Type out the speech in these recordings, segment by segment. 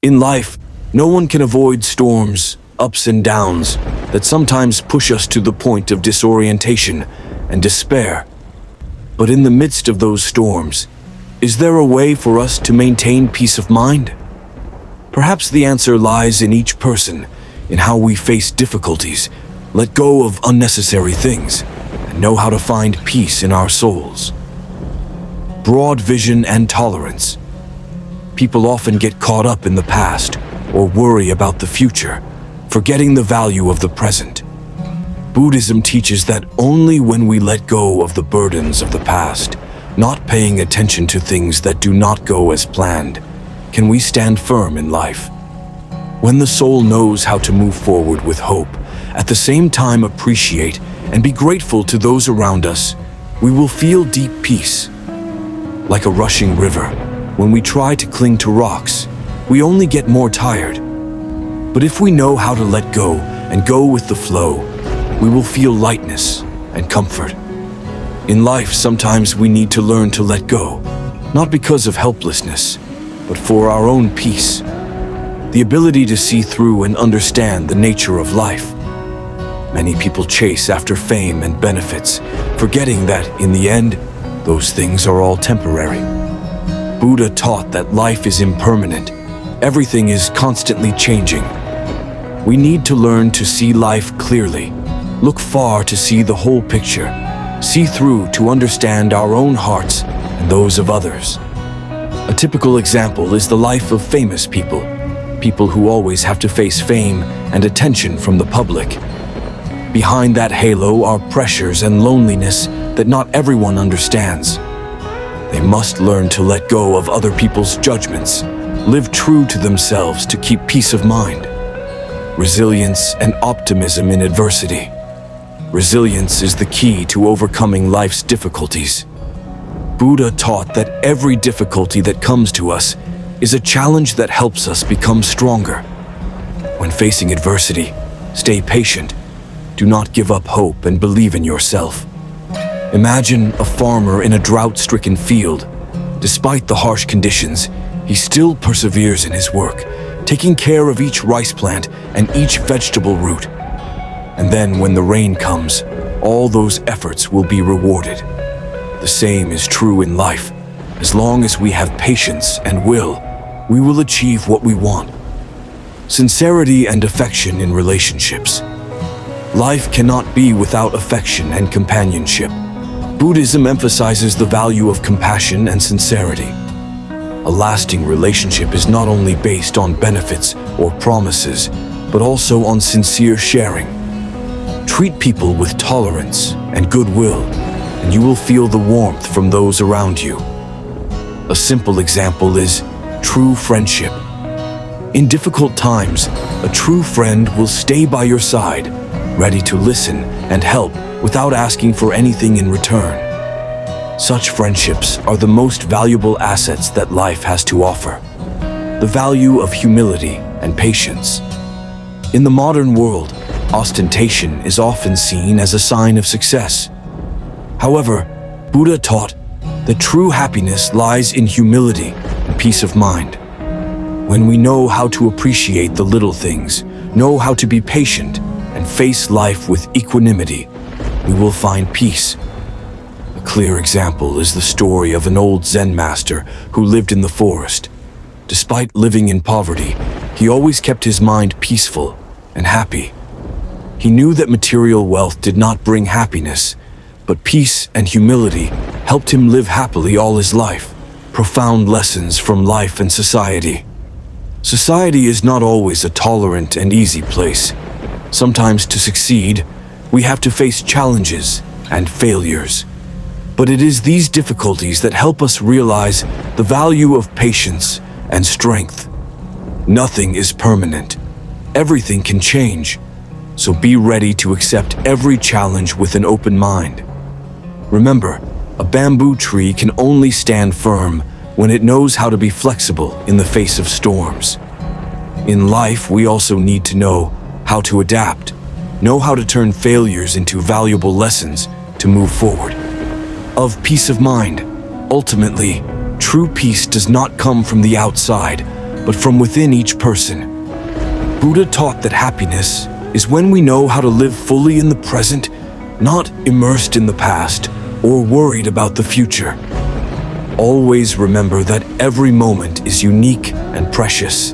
In life, no one can avoid storms, ups and downs that sometimes push us to the point of disorientation and despair. But in the midst of those storms, is there a way for us to maintain peace of mind? Perhaps the answer lies in each person, in how we face difficulties, let go of unnecessary things, and know how to find peace in our souls. Broad vision and tolerance. People often get caught up in the past or worry about the future, forgetting the value of the present. Buddhism teaches that only when we let go of the burdens of the past, not paying attention to things that do not go as planned, can we stand firm in life. When the soul knows how to move forward with hope, at the same time appreciate and be grateful to those around us, we will feel deep peace. Like a rushing river, when we try to cling to rocks, we only get more tired. But if we know how to let go and go with the flow, we will feel lightness and comfort. In life, sometimes we need to learn to let go, not because of helplessness, but for our own peace. The ability to see through and understand the nature of life. Many people chase after fame and benefits, forgetting that, in the end, those things are all temporary. Buddha taught that life is impermanent. Everything is constantly changing. We need to learn to see life clearly, look far to see the whole picture, see through to understand our own hearts and those of others. A typical example is the life of famous people, people who always have to face fame and attention from the public. Behind that halo are pressures and loneliness that not everyone understands. They must learn to let go of other people's judgments, live true to themselves to keep peace of mind. Resilience and optimism in adversity. Resilience is the key to overcoming life's difficulties. Buddha taught that every difficulty that comes to us is a challenge that helps us become stronger. When facing adversity, stay patient. Do not give up hope and believe in yourself. Imagine a farmer in a drought-stricken field. Despite the harsh conditions, he still perseveres in his work, taking care of each rice plant and each vegetable root. And then when the rain comes, all those efforts will be rewarded. The same is true in life. As long as we have patience and will, we will achieve what we want. Sincerity and affection in relationships. Life cannot be without affection and companionship. Buddhism emphasizes the value of compassion and sincerity. A lasting relationship is not only based on benefits or promises, but also on sincere sharing. Treat people with tolerance and goodwill, and you will feel the warmth from those around you. A simple example is true friendship. In difficult times, a true friend will stay by your side, ready to listen and help without asking for anything in return. Such friendships are the most valuable assets that life has to offer. The value of humility and patience. In the modern world, ostentation is often seen as a sign of success. However, Buddha taught that true happiness lies in humility and peace of mind. When we know how to appreciate the little things, know how to be patient, and face life with equanimity, we will find peace. A clear example is the story of an old Zen master who lived in the forest. Despite living in poverty, he always kept his mind peaceful and happy. He knew that material wealth did not bring happiness, but peace and humility helped him live happily all his life. Profound lessons from life and society. Society is not always a tolerant and easy place. Sometimes to succeed, we have to face challenges and failures. But it is these difficulties that help us realize the value of patience and strength. Nothing is permanent. Everything can change. So be ready to accept every challenge with an open mind. Remember, a bamboo tree can only stand firm when it knows how to be flexible in the face of storms. In life, we also need to know how to adapt, know how to turn failures into valuable lessons to move forward. Of peace of mind, ultimately, true peace does not come from the outside, but from within each person. Buddha taught that happiness is when we know how to live fully in the present, not immersed in the past or worried about the future. Always remember that every moment is unique and precious.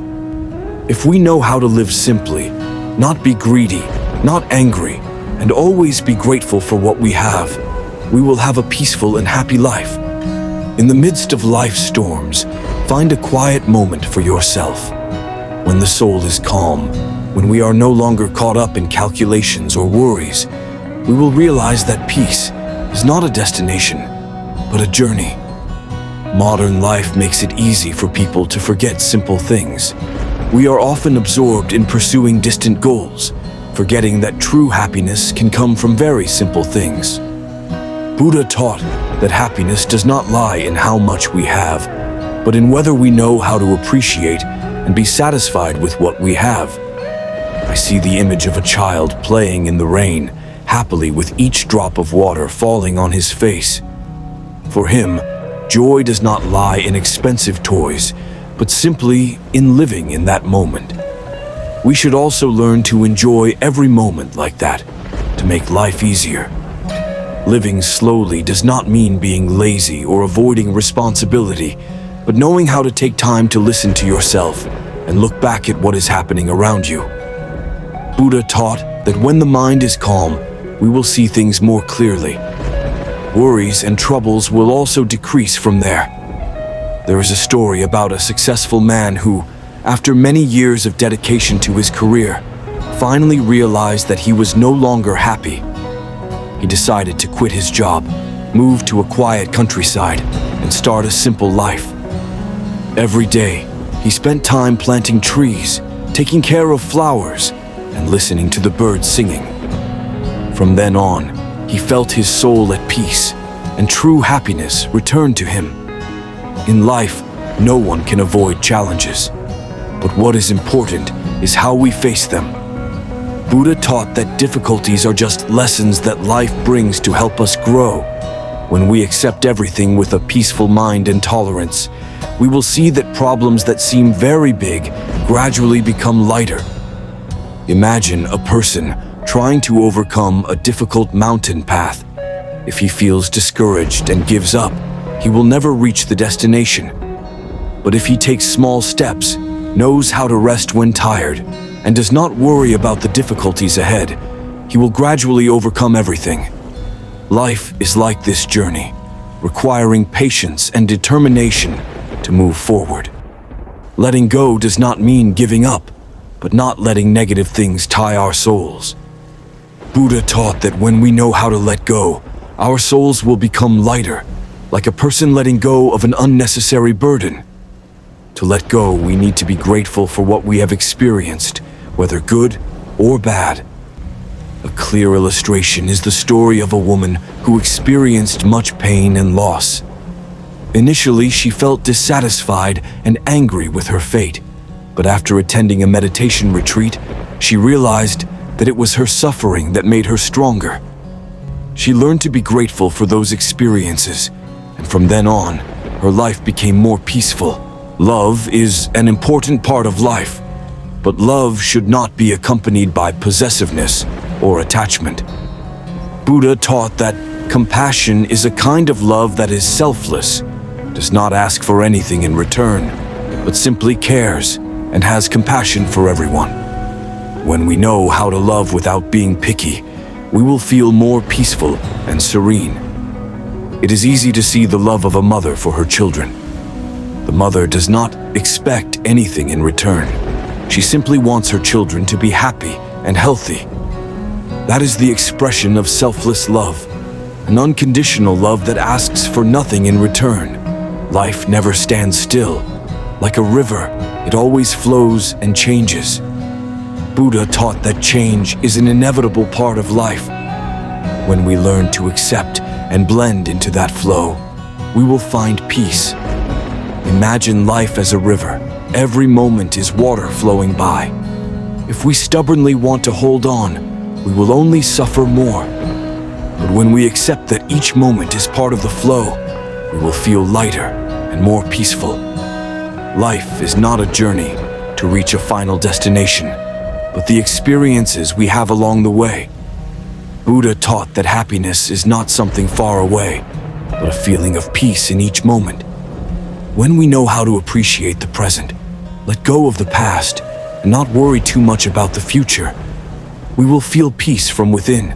If we know how to live simply, not be greedy, not angry, and always be grateful for what we have, we will have a peaceful and happy life. In the midst of life's storms, find a quiet moment for yourself. When the soul is calm, when we are no longer caught up in calculations or worries, we will realize that peace is not a destination, but a journey. Modern life makes it easy for people to forget simple things. We are often absorbed in pursuing distant goals, forgetting that true happiness can come from very simple things. Buddha taught that happiness does not lie in how much we have, but in whether we know how to appreciate and be satisfied with what we have. I see the image of a child playing in the rain, happily with each drop of water falling on his face. For him, joy does not lie in expensive toys, but simply in living in that moment. We should also learn to enjoy every moment like that, to make life easier. Living slowly does not mean being lazy or avoiding responsibility, but knowing how to take time to listen to yourself and look back at what is happening around you. Buddha taught that when the mind is calm, we will see things more clearly. Worries and troubles will also decrease from there. There is a story about a successful man who, after many years of dedication to his career, finally realized that he was no longer happy. He decided to quit his job, move to a quiet countryside, and start a simple life. Every day, he spent time planting trees, taking care of flowers, and listening to the birds singing. From then on, he felt his soul at peace, and true happiness returned to him. In life, no one can avoid challenges, but what is important is how we face them. Buddha taught that difficulties are just lessons that life brings to help us grow. When we accept everything with a peaceful mind and tolerance, we will see that problems that seem very big gradually become lighter. Imagine a person trying to overcome a difficult mountain path. If he feels discouraged and gives up, he will never reach the destination. But if he takes small steps, knows how to rest when tired, and does not worry about the difficulties ahead, he will gradually overcome everything. Life is like this journey, requiring patience and determination to move forward. Letting go does not mean giving up, but not letting negative things tie our souls. Buddha taught that when we know how to let go, our souls will become lighter, like a person letting go of an unnecessary burden. To let go, we need to be grateful for what we have experienced, whether good or bad. A clear illustration is the story of a woman who experienced much pain and loss. Initially, she felt dissatisfied and angry with her fate, but after attending a meditation retreat, she realized that it was her suffering that made her stronger. She learned to be grateful for those experiences, and from then on, her life became more peaceful. Love is an important part of life, but love should not be accompanied by possessiveness or attachment. Buddha taught that compassion is a kind of love that is selfless, does not ask for anything in return, but simply cares and has compassion for everyone. When we know how to love without being picky, we will feel more peaceful and serene. It is easy to see the love of a mother for her children. The mother does not expect anything in return. She simply wants her children to be happy and healthy. That is the expression of selfless love, an unconditional love that asks for nothing in return. Life never stands still. Like a river, it always flows and changes. Buddha taught that change is an inevitable part of life. When we learn to accept and blend into that flow, we will find peace. Imagine life as a river. Every moment is water flowing by. If we stubbornly want to hold on, we will only suffer more. But when we accept that each moment is part of the flow, we will feel lighter and more peaceful. Life is not a journey to reach a final destination, but the experiences we have along the way. Buddha taught that happiness is not something far away, but a feeling of peace in each moment. When we know how to appreciate the present, let go of the past, and not worry too much about the future, we will feel peace from within.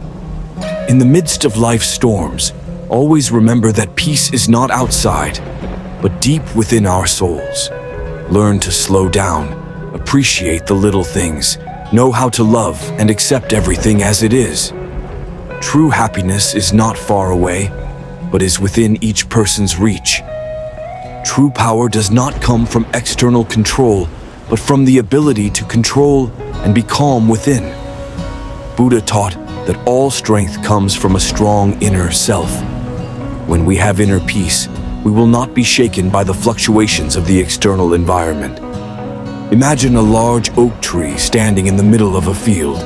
In the midst of life's storms, always remember that peace is not outside, but deep within our souls. Learn to slow down, appreciate the little things, know how to love and accept everything as it is. True happiness is not far away, but is within each person's reach. True power does not come from external control, but from the ability to control and be calm within. Buddha taught that all strength comes from a strong inner self. When we have inner peace, we will not be shaken by the fluctuations of the external environment. Imagine a large oak tree standing in the middle of a field.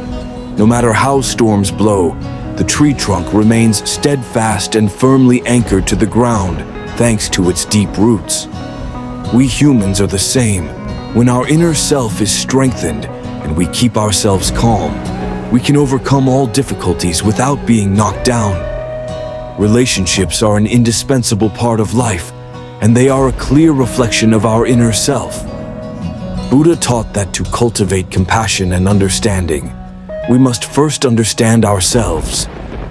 No matter how storms blow, the tree trunk remains steadfast and firmly anchored to the ground thanks to its deep roots. We humans are the same. When our inner self is strengthened and we keep ourselves calm, we can overcome all difficulties without being knocked down. Relationships are an indispensable part of life, and they are a clear reflection of our inner self. Buddha taught that to cultivate compassion and understanding, we must first understand ourselves.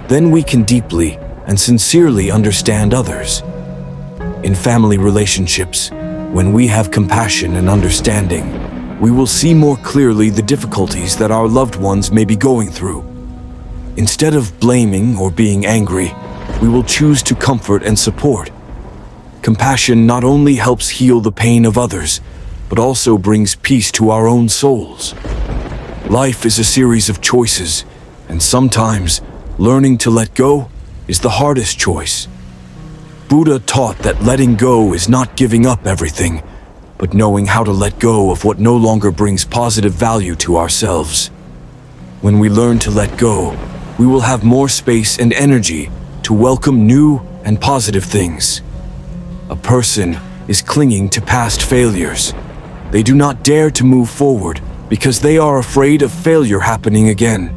Then we can deeply and sincerely understand others. In family relationships, when we have compassion and understanding, we will see more clearly the difficulties that our loved ones may be going through. Instead of blaming or being angry, we will choose to comfort and support. Compassion not only helps heal the pain of others, but also brings peace to our own souls. Life is a series of choices, and sometimes learning to let go is the hardest choice. Buddha taught that letting go is not giving up everything, but knowing how to let go of what no longer brings positive value to ourselves. When we learn to let go, we will have more space and energy to welcome new and positive things. A person is clinging to past failures. They do not dare to move forward because they are afraid of failure happening again.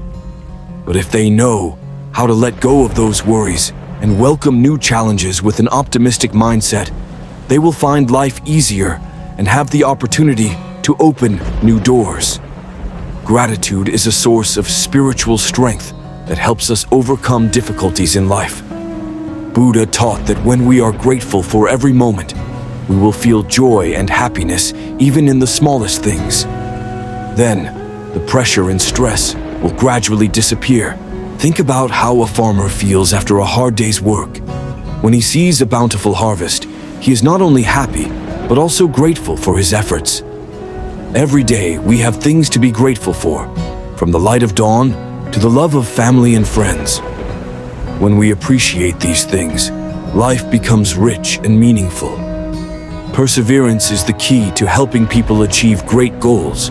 But if they know how to let go of those worries and welcome new challenges with an optimistic mindset, they will find life easier and have the opportunity to open new doors. Gratitude is a source of spiritual strength that helps us overcome difficulties in life. Buddha taught that when we are grateful for every moment, we will feel joy and happiness even in the smallest things. Then, the pressure and stress will gradually disappear. Think about how a farmer feels after a hard day's work. When he sees a bountiful harvest, he is not only happy, but also grateful for his efforts. Every day, we have things to be grateful for, from the light of dawn to the love of family and friends. When we appreciate these things, life becomes rich and meaningful. Perseverance is the key to helping people achieve great goals,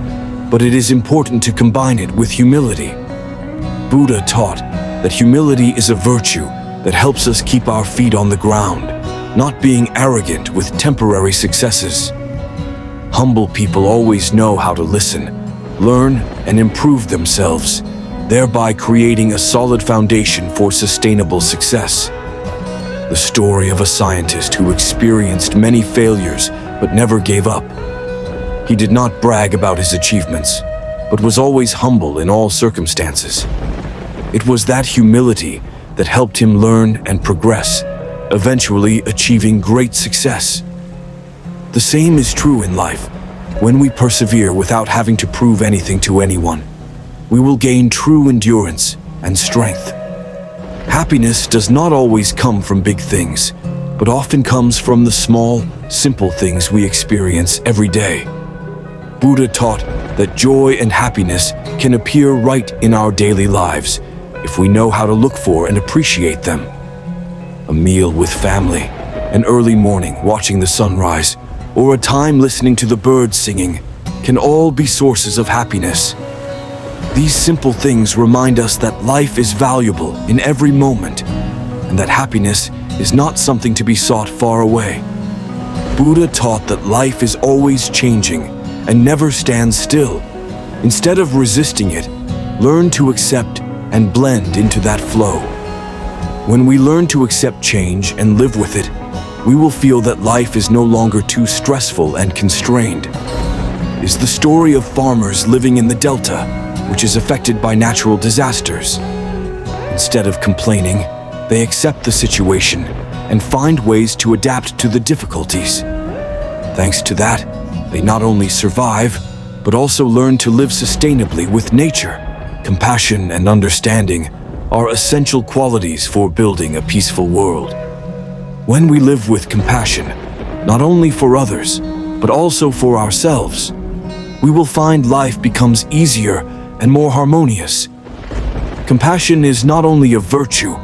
but it is important to combine it with humility. Buddha taught that humility is a virtue that helps us keep our feet on the ground, not being arrogant with temporary successes. Humble people always know how to listen, learn, and improve themselves, thereby creating a solid foundation for sustainable success. The story of a scientist who experienced many failures but never gave up. He did not brag about his achievements, but was always humble in all circumstances. It was that humility that helped him learn and progress, eventually achieving great success. The same is true in life. When we persevere without having to prove anything to anyone, we will gain true endurance and strength. Happiness does not always come from big things, but often comes from the small, simple things we experience every day. Buddha taught that joy and happiness can appear right in our daily lives if we know how to look for and appreciate them. A meal with family, an early morning watching the sunrise, or a time listening to the birds singing can all be sources of happiness. These simple things remind us that life is valuable in every moment and that happiness is not something to be sought far away. Buddha taught that life is always changing and never stands still. Instead of resisting it, learn to accept and blend into that flow. When we learn to accept change and live with it, we will feel that life is no longer too stressful and constrained. It's the story of farmers living in the Delta, which is affected by natural disasters. Instead of complaining, they accept the situation and find ways to adapt to the difficulties. Thanks to that, they not only survive, but also learn to live sustainably with nature. Compassion and understanding are essential qualities for building a peaceful world. When we live with compassion, not only for others, but also for ourselves, we will find life becomes easier and more harmonious. Compassion is not only a virtue,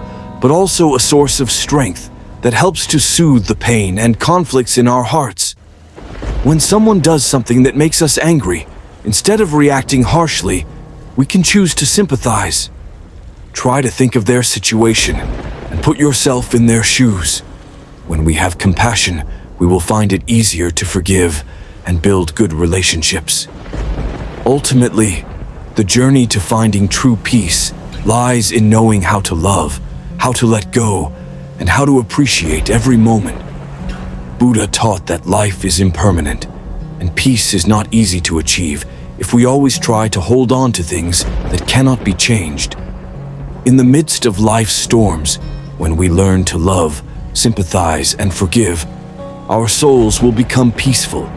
but also a source of strength that helps to soothe the pain and conflicts in our hearts. When someone does something that makes us angry, instead of reacting harshly, we can choose to sympathize. Try to think of their situation and put yourself in their shoes. When we have compassion, we will find it easier to forgive and build good relationships. Ultimately, the journey to finding true peace lies in knowing how to love, how to let go, and how to appreciate every moment. Buddha taught that life is impermanent, and peace is not easy to achieve if we always try to hold on to things that cannot be changed. In the midst of life's storms, when we learn to love, sympathize, and forgive, our souls will become peaceful.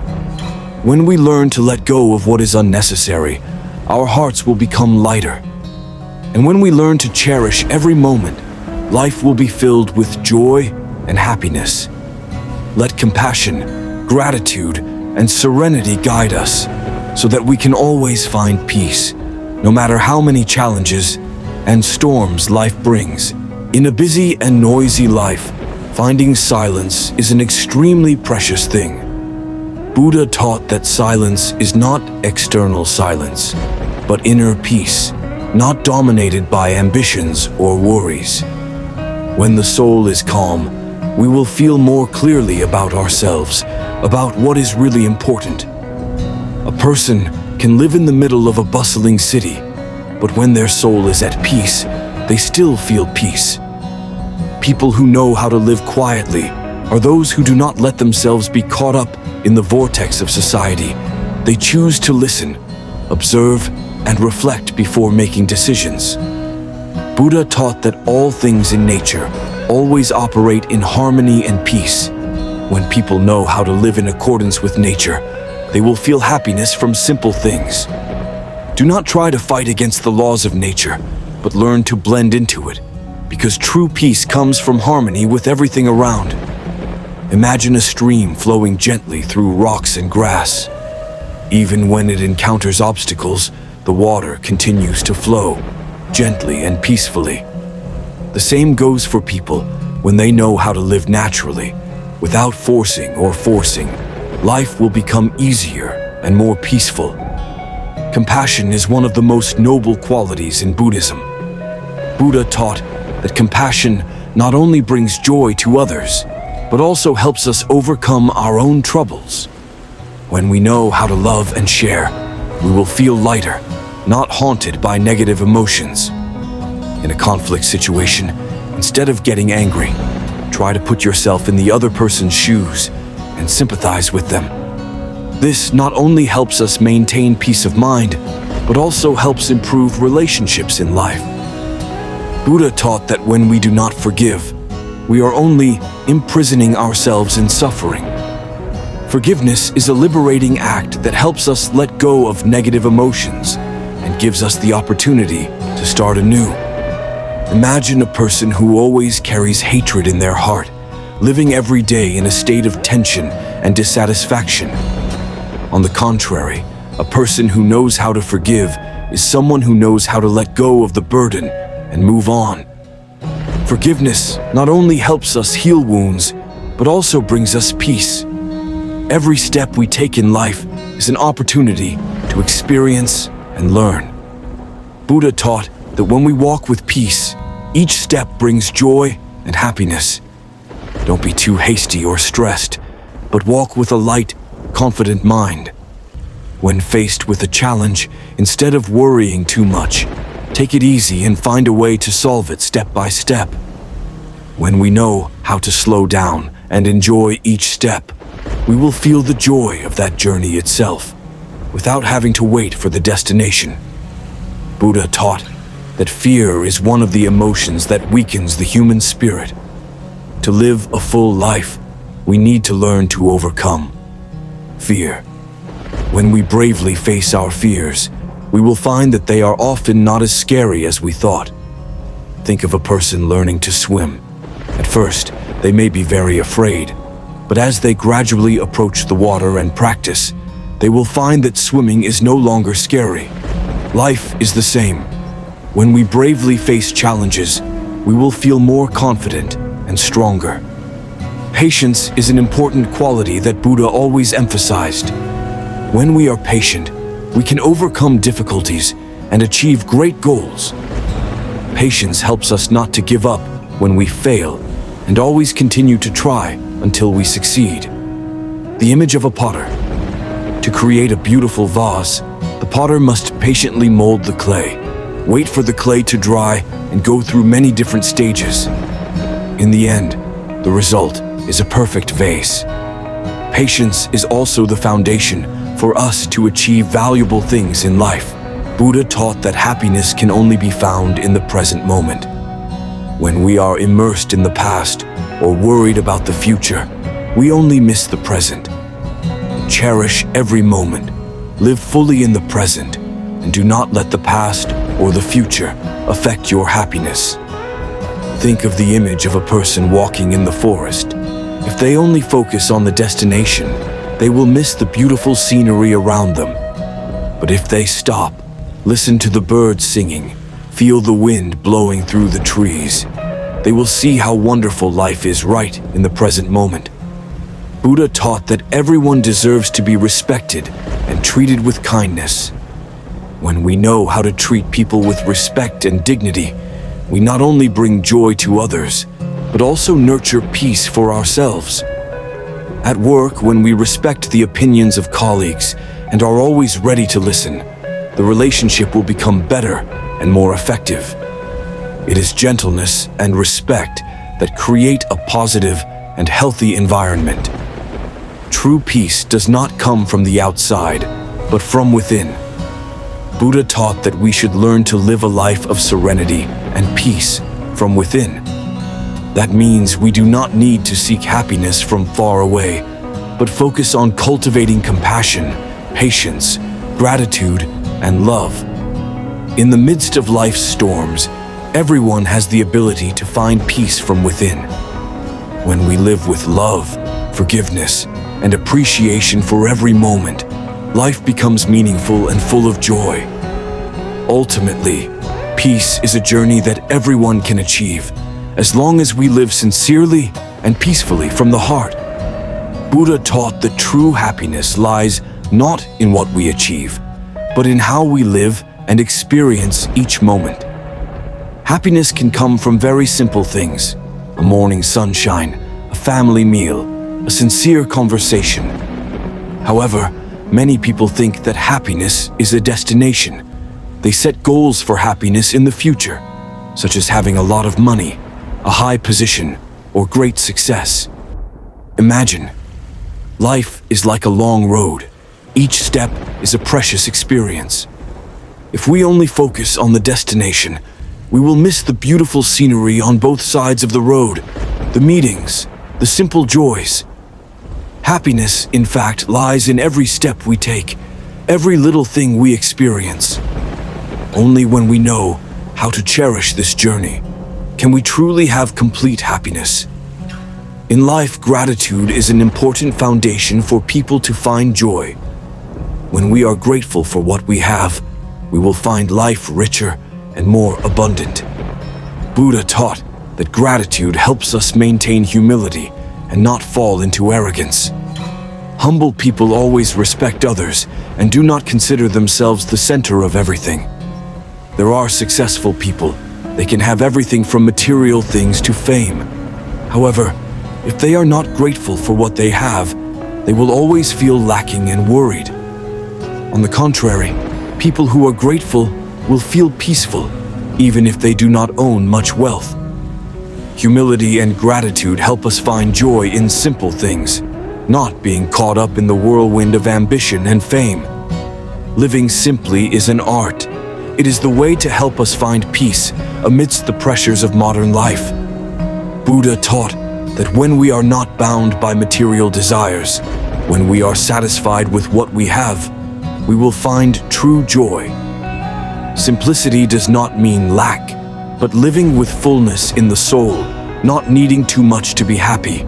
When we learn to let go of what is unnecessary, our hearts will become lighter. And when we learn to cherish every moment, life will be filled with joy and happiness. Let compassion, gratitude, and serenity guide us so that we can always find peace, no matter how many challenges and storms life brings. In a busy and noisy life, finding silence is an extremely precious thing. Buddha taught that silence is not external silence, but inner peace, not dominated by ambitions or worries. When the soul is calm, we will feel more clearly about ourselves, about what is really important. A person can live in the middle of a bustling city, but when their soul is at peace, they still feel peace. People who know how to live quietly are those who do not let themselves be caught up in the vortex of society. They choose to listen, observe, and reflect before making decisions. Buddha taught that all things in nature always operate in harmony and peace. When people know how to live in accordance with nature, they will feel happiness from simple things. Do not try to fight against the laws of nature, but learn to blend into it, because true peace comes from harmony with everything around. Imagine a stream flowing gently through rocks and grass. Even when it encounters obstacles, the water continues to flow, gently and peacefully. The same goes for people when they know how to live naturally, without forcing or forcing. Life will become easier and more peaceful. Compassion is one of the most noble qualities in Buddhism. Buddha taught that compassion not only brings joy to others, but also helps us overcome our own troubles. When we know how to love and share, we will feel lighter, not haunted by negative emotions. In a conflict situation, instead of getting angry, try to put yourself in the other person's shoes and sympathize with them. This not only helps us maintain peace of mind, but also helps improve relationships in life. Buddha taught that when we do not forgive, we are only imprisoning ourselves in suffering. Forgiveness is a liberating act that helps us let go of negative emotions and gives us the opportunity to start anew. Imagine a person who always carries hatred in their heart, living every day in a state of tension and dissatisfaction. On the contrary, a person who knows how to forgive is someone who knows how to let go of the burden and move on. Forgiveness not only helps us heal wounds, but also brings us peace. Every step we take in life is an opportunity to experience and learn. Buddha taught that when we walk with peace, each step brings joy and happiness. Don't be too hasty or stressed. but walk with a light, confident mind. When faced with a challenge, instead of worrying too much, take it easy and find a way to solve it step by step. When we know how to slow down and enjoy each step, we will feel the joy of that journey itself, without having to wait for the destination. Buddha taught that fear is one of the emotions that weakens the human spirit. To live a full life, we need to learn to overcome fear. When we bravely face our fears, we will find that they are often not as scary as we thought. Think of a person learning to swim. At first, they may be very afraid, but as they gradually approach the water and practice, they will find that swimming is no longer scary. Life is the same. When we bravely face challenges, we will feel more confident and stronger. Patience is an important quality that Buddha always emphasized. When we are patient, we can overcome difficulties and achieve great goals. Patience helps us not to give up when we fail and always continue to try until we succeed. The image of a potter. To create a beautiful vase, the potter must patiently mold the clay, wait for the clay to dry, and go through many different stages. In the end, the result is a perfect vase. Patience is also the foundation for us to achieve valuable things in life. Buddha taught that happiness can only be found in the present moment. When we are immersed in the past or worried about the future, we only miss the present. Cherish every moment, live fully in the present, and do not let the past or the future affect your happiness. Think of the image of a person walking in the forest. If they only focus on the destination, they will miss the beautiful scenery around them. But if they stop, listen to the birds singing, feel the wind blowing through the trees, they will see how wonderful life is right in the present moment. Buddha taught that everyone deserves to be respected and treated with kindness. When we know how to treat people with respect and dignity, we not only bring joy to others, but also nurture peace for ourselves. At work, when we respect the opinions of colleagues and are always ready to listen, the relationship will become better and more effective. It is gentleness and respect that create a positive and healthy environment. True peace does not come from the outside, but from within. Buddha taught that we should learn to live a life of serenity and peace from within. That means we do not need to seek happiness from far away, but focus on cultivating compassion, patience, gratitude, and love. In the midst of life's storms, everyone has the ability to find peace from within. When we live with love, forgiveness, and appreciation for every moment, life becomes meaningful and full of joy. Ultimately, peace is a journey that everyone can achieve, as long as we live sincerely and peacefully from the heart. Buddha taught that true happiness lies not in what we achieve, but in how we live and experience each moment. Happiness can come from very simple things: a morning sunshine, a family meal, a sincere conversation. However, many people think that happiness is a destination. They set goals for happiness in the future, such as having a lot of money, a high position, or great success. Imagine, life is like a long road. Each step is a precious experience. If we only focus on the destination, we will miss the beautiful scenery on both sides of the road, the meetings, the simple joys. Happiness, in fact, lies in every step we take, every little thing we experience. Only when we know how to cherish this journey can we truly have complete happiness. In life, gratitude is an important foundation for people to find joy. When we are grateful for what we have, we will find life richer and more abundant. Buddha taught that gratitude helps us maintain humility and not fall into arrogance. Humble people always respect others and do not consider themselves the center of everything. There are successful people. They can have everything from material things to fame. However, if they are not grateful for what they have, they will always feel lacking and worried. On the contrary, people who are grateful will feel peaceful, even if they do not own much wealth. Humility and gratitude help us find joy in simple things, not being caught up in the whirlwind of ambition and fame. Living simply is an art. It is the way to help us find peace amidst the pressures of modern life. Buddha taught that when we are not bound by material desires, when we are satisfied with what we have, we will find true joy. Simplicity does not mean lack, but living with fullness in the soul, not needing too much to be happy.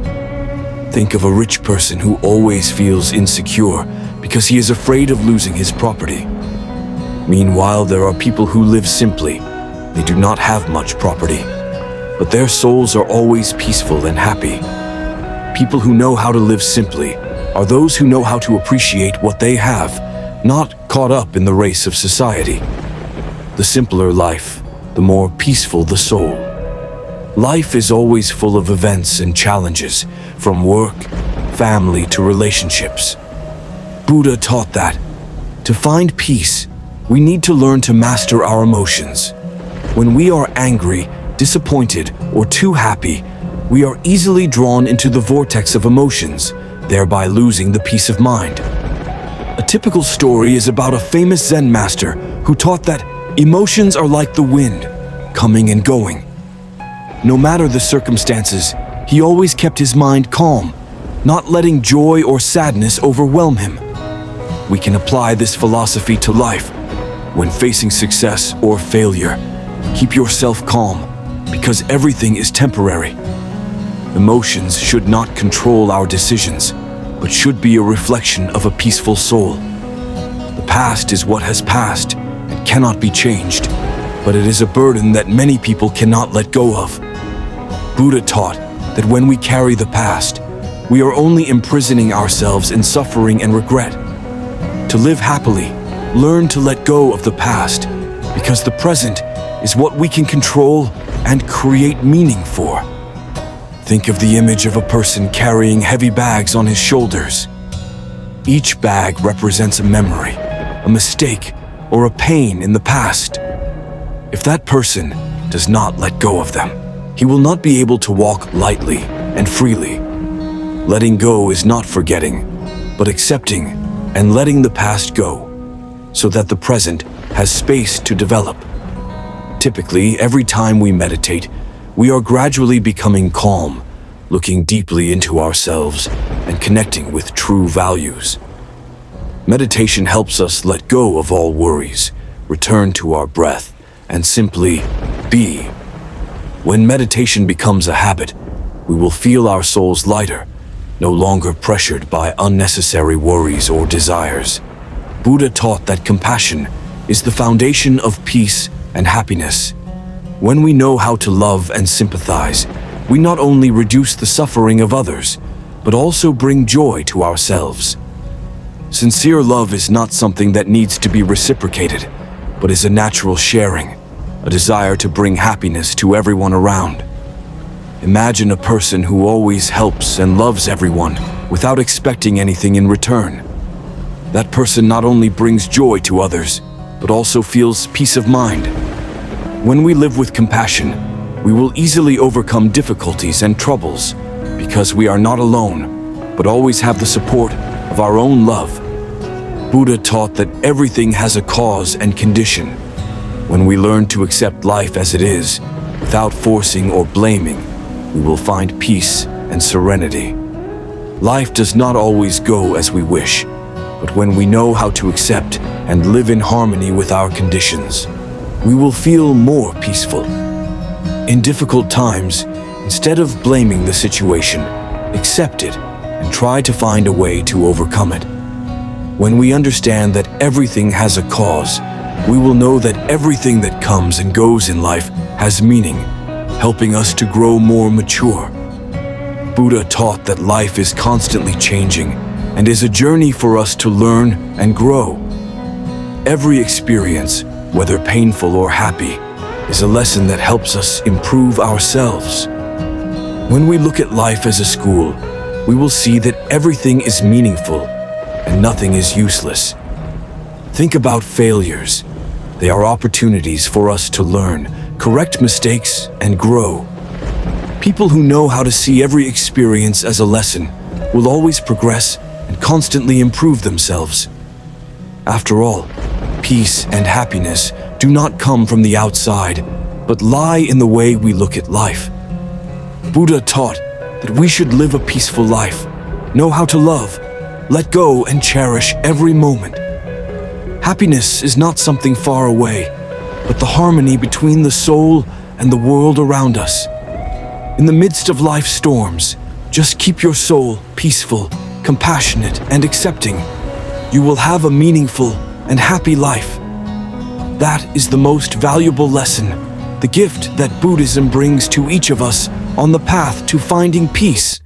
Think of a rich person who always feels insecure because he is afraid of losing his property. Meanwhile, there are people who live simply. They do not have much property, but their souls are always peaceful and happy. People who know how to live simply are those who know how to appreciate what they have, not caught up in the race of society. The simpler life, the more peaceful the soul. Life is always full of events and challenges, from work, family to relationships. Buddha taught that to find peace, we need to learn to master our emotions. When we are angry, disappointed, or too happy, we are easily drawn into the vortex of emotions, thereby losing the peace of mind. A typical story is about a famous Zen master who taught that emotions are like the wind, coming and going. No matter the circumstances, he always kept his mind calm, not letting joy or sadness overwhelm him. We can apply this philosophy to life. When facing success or failure, keep yourself calm, because everything is temporary. Emotions should not control our decisions, but should be a reflection of a peaceful soul. The past is what has passed and cannot be changed, but it is a burden that many people cannot let go of. Buddha taught that when we carry the past, we are only imprisoning ourselves in suffering and regret. To live happily, learn to let go of the past, because the present is what we can control and create meaning for. Think of the image of a person carrying heavy bags on his shoulders. Each bag represents a memory, a mistake, or a pain in the past. If that person does not let go of them, he will not be able to walk lightly and freely. Letting go is not forgetting, but accepting and letting the past go, so that the present has space to develop. Typically, every time we meditate, we are gradually becoming calm, looking deeply into ourselves and connecting with true values. Meditation helps us let go of all worries, return to our breath, and simply be. When meditation becomes a habit, we will feel our souls lighter, no longer pressured by unnecessary worries or desires. Buddha taught that compassion is the foundation of peace and happiness. When we know how to love and sympathize, we not only reduce the suffering of others, but also bring joy to ourselves. Sincere love is not something that needs to be reciprocated, but is a natural sharing, a desire to bring happiness to everyone around. Imagine a person who always helps and loves everyone without expecting anything in return. That person not only brings joy to others, but also feels peace of mind. When we live with compassion, we will easily overcome difficulties and troubles because we are not alone, but always have the support of our own love. Buddha taught that everything has a cause and condition. When we learn to accept life as it is, without forcing or blaming, we will find peace and serenity. Life does not always go as we wish, but when we know how to accept and live in harmony with our conditions, we will feel more peaceful. In difficult times, instead of blaming the situation, accept it and try to find a way to overcome it. When we understand that everything has a cause, we will know that everything that comes and goes in life has meaning, helping us to grow more mature. Buddha taught that life is constantly changing and is a journey for us to learn and grow. Every experience, whether painful or happy, is a lesson that helps us improve ourselves. When we look at life as a school, we will see that everything is meaningful and nothing is useless. Think about failures. They are opportunities for us to learn, correct mistakes, and grow. People who know how to see every experience as a lesson will always progress and constantly improve themselves. After all, peace and happiness do not come from the outside, but lie in the way we look at life. Buddha taught that we should live a peaceful life, know how to love, let go, and cherish every moment. Happiness is not something far away, but the harmony between the soul and the world around us. In the midst of life's storms, just keep your soul peaceful, compassionate, and accepting. You will have a meaningful and happy life. That is the most valuable lesson, the gift that Buddhism brings to each of us on the path to finding peace.